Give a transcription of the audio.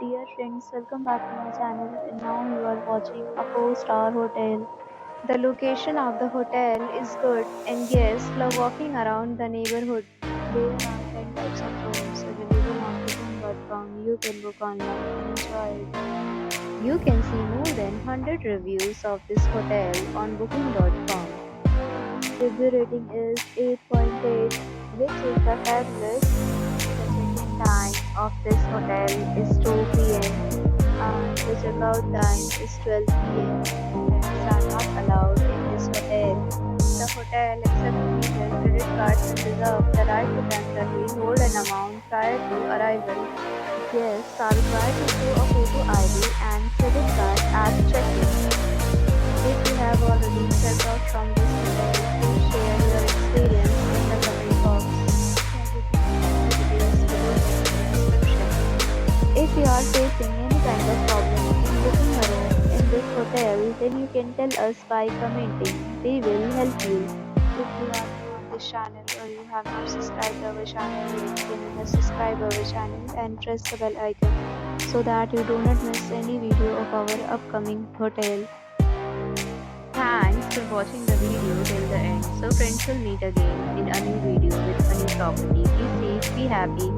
dear friends, welcome back to my channel. And now you are watching a 4-star hotel. The location of the hotel is good, and guests love walking around the neighborhood. There are 10 types of rooms available on booking.com. You can book online and enjoy it. You can see more than 100 reviews of this hotel on booking.com. Review rating is 8.8, which is the fabulous. The check-in time of this hotel is 2 p.m. and the checkout time is 12 p.m. Pets are not allowed in this hotel. The hotel accepts major credit cards and reserves the right to temporarily hold an amount prior to arrival. Guests are required to show a photo ID and credit card at check-in. If you have already checked out from this hotel, please share your experience in the comment box. Details below in the description. If you are facing any kind of problem in booking a room in this hotel, then you can tell us by commenting. We will help you. If you are new on this channel or you have not subscribed our channel yet, then you must subscribe our channel and press the bell icon so that you do not miss any video of our upcoming hotel. Thanks for watching the video till the end. So friends, will meet again in a new video with a new property. Be safe, be happy.